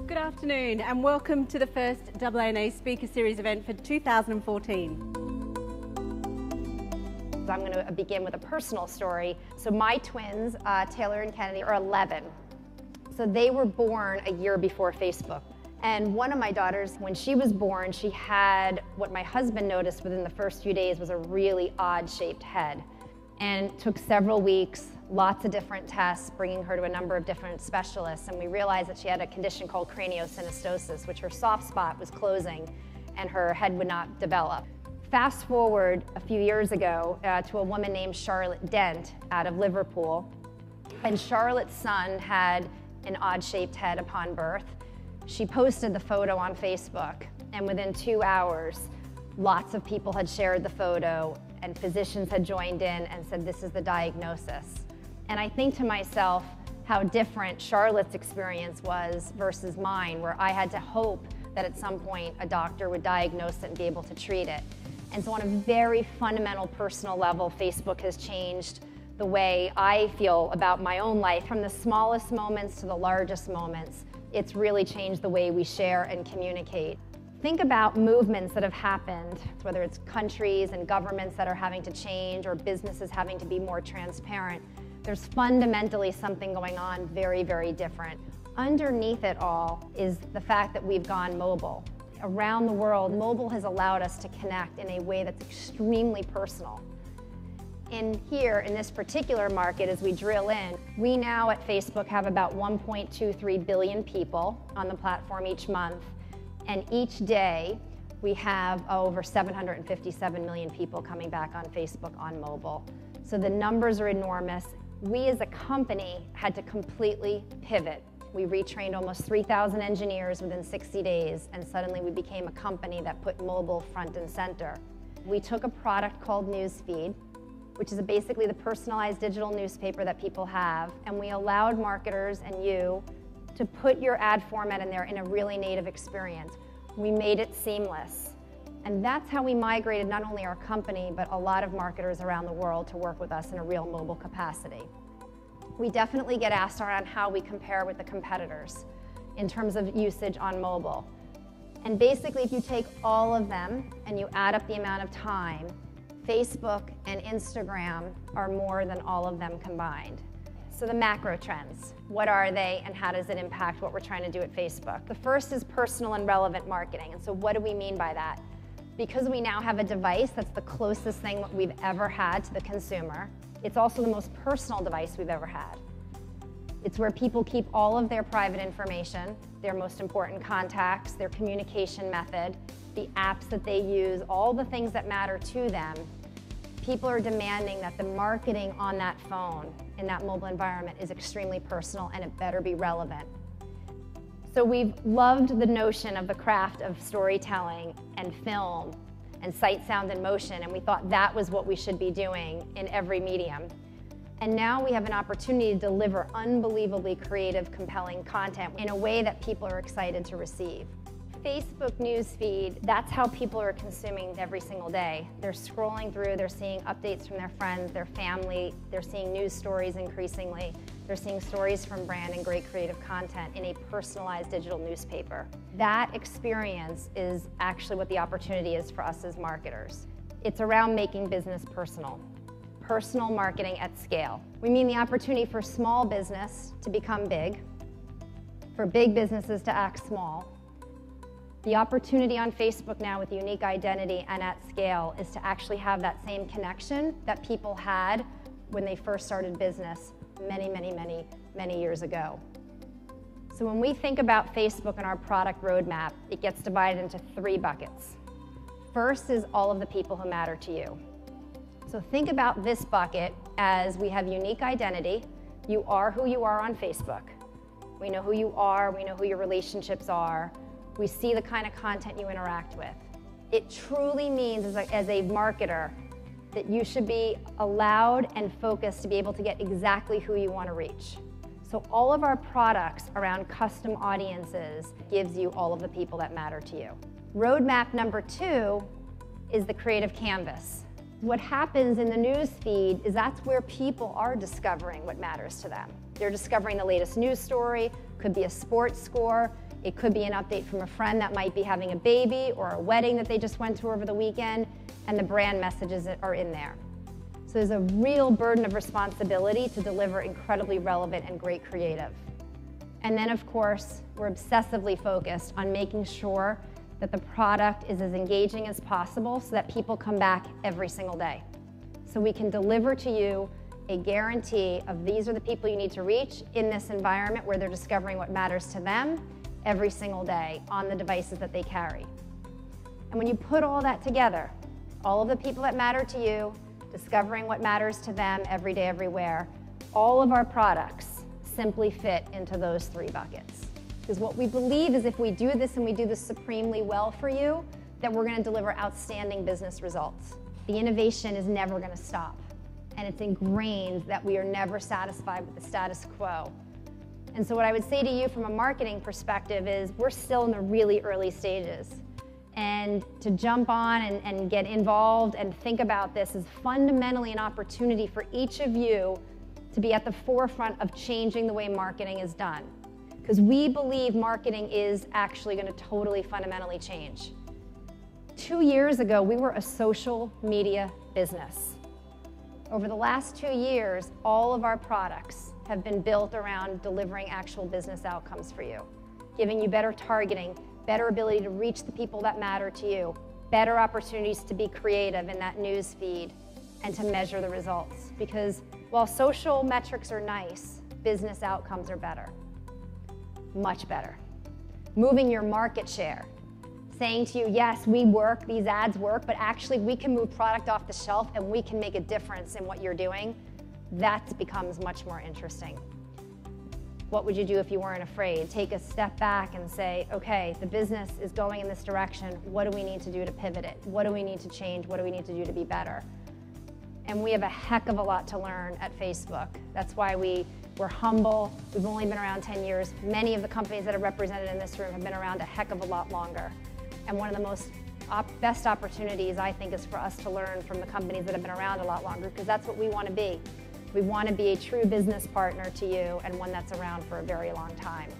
Good afternoon and welcome to the first AANA Speaker Series event for 2014. I'm going to begin with a personal story. So my twins, Taylor and Kennedy, are 11. So they were born a year before Facebook. And one of my daughters, when she was born, she had what my husband noticed within the first few days was a really odd-shaped head. And it took several weeks, lots of different tests, bringing her to a number of different specialists, and we realized that she had a condition called craniosynostosis, which her soft spot was closing and her head would not develop. Fast forward a few years ago to a woman named Charlotte Dent out of Liverpool, and Charlotte's son had an odd-shaped head upon birth. She posted the photo on Facebook, and within 2 hours, lots of people had shared the photo, and physicians had joined in and said, this is the diagnosis. And I think to myself how different Charlotte's experience was versus mine, where I had to hope that at some point a doctor would diagnose it and be able to treat it. And so on a very fundamental personal level, Facebook has changed the way I feel about my own life. From the smallest moments to the largest moments, it's really changed the way we share and communicate. Think about movements that have happened, whether it's countries and governments that are having to change or businesses having to be more transparent. There's fundamentally something going on very, very different. Underneath it all is the fact that we've gone mobile. Around the world, mobile has allowed us to connect in a way that's extremely personal. And here, in this particular market, as we drill in, we now at Facebook have about 1.23 billion people on the platform each month. And each day, we have over 757 million people coming back on Facebook on mobile. So the numbers are enormous. We as a company had to completely pivot. We retrained almost 3,000 engineers within 60 days, and suddenly we became a company that put mobile front and center. We took a product called Newsfeed, which is basically the personalized digital newspaper that people have, and we allowed marketers and you to put your ad format in there in a really native experience. We made it seamless. And that's how we migrated not only our company, but a lot of marketers around the world to work with us in a real mobile capacity. We definitely get asked around how we compare with the competitors in terms of usage on mobile. And basically, if you take all of them and you add up the amount of time, Facebook and Instagram are more than all of them combined. So the macro trends, what are they and how does it impact what we're trying to do at Facebook? The first is personal and relevant marketing. And so what do we mean by that? Because we now have a device that's the closest thing we've ever had to the consumer, it's also the most personal device we've ever had. It's where people keep all of their private information, their most important contacts, their communication method, the apps that they use, all the things that matter to them. People are demanding that the marketing on that phone in that mobile environment is extremely personal and it better be relevant. So we've loved the notion of the craft of storytelling and film and sight, sound, and motion, and we thought that was what we should be doing in every medium. And now we have an opportunity to deliver unbelievably creative, compelling content in a way that people are excited to receive. Facebook newsfeed, that's how people are consuming every single day. They're scrolling through, they're seeing updates from their friends, their family, they're seeing news stories increasingly, they're seeing stories from brand and great creative content in a personalized digital newspaper. That experience is actually what the opportunity is for us as marketers. It's around making business personal. Personal marketing at scale. We mean the opportunity for small business to become big, for big businesses to act small. The opportunity on Facebook now with unique identity and at scale is to actually have that same connection that people had when they first started business many years ago. So when we think about Facebook and our product roadmap, it gets divided into 3 buckets. First is all of the people who matter to you. So think about this bucket as we have unique identity. You are who you are on Facebook. We know who you are, we know who your relationships are. We see the kind of content you interact with. It truly means as a marketer that you should be allowed and focused to be able to get exactly who you want to reach. So all of our products around custom audiences gives you all of the people that matter to you. Roadmap number 2 is the creative canvas. What happens in the news feed is that's where people are discovering what matters to them. They're discovering the latest news story, could be a sports score, it could be an update from a friend that might be having a baby or a wedding that they just went to over the weekend, and the brand messages are in there. So there's a real burden of responsibility to deliver incredibly relevant and great creative. And then, of course, we're obsessively focused on making sure that the product is as engaging as possible so that people come back every single day. So we can deliver to you a guarantee of these are the people you need to reach in this environment where they're discovering what matters to them every single day on the devices that they carry. And when you put all that together, all of the people that matter to you, discovering what matters to them every day, everywhere, all of our products simply fit into those three buckets. Because what we believe is if we do this and we do this supremely well for you, that we're going to deliver outstanding business results. The innovation is never going to stop. And it's ingrained that we are never satisfied with the status quo. And so what I would say to you from a marketing perspective is we're still in the really early stages. And to jump on and get involved and think about this is fundamentally an opportunity for each of you to be at the forefront of changing the way marketing is done. Because we believe marketing is actually going to totally fundamentally change. 2 years ago, we were a social media business. Over the last 2 years, all of our products have been built around delivering actual business outcomes for you, giving you better targeting, better ability to reach the people that matter to you, better opportunities to be creative in that news feed, and to measure the results. Because while social metrics are nice, business outcomes are better. Much better. Moving your market share. Saying to you, yes, we work, these ads work, but actually we can move product off the shelf and we can make a difference in what you're doing. That becomes much more interesting. What would you do if you weren't afraid? Take a step back and say, okay, the business is going in this direction. What do we need to do to pivot it? What do we need to change? What do we need to do to be better? And we have a heck of a lot to learn at Facebook. That's why we're humble. We've only been around 10 years. Many of the companies that are represented in this room have been around a heck of a lot longer. And one of the best opportunities, I think, is for us to learn from the companies that have been around a lot longer, because that's what we want to be. We want to be a true business partner to you and one that's around for a very long time.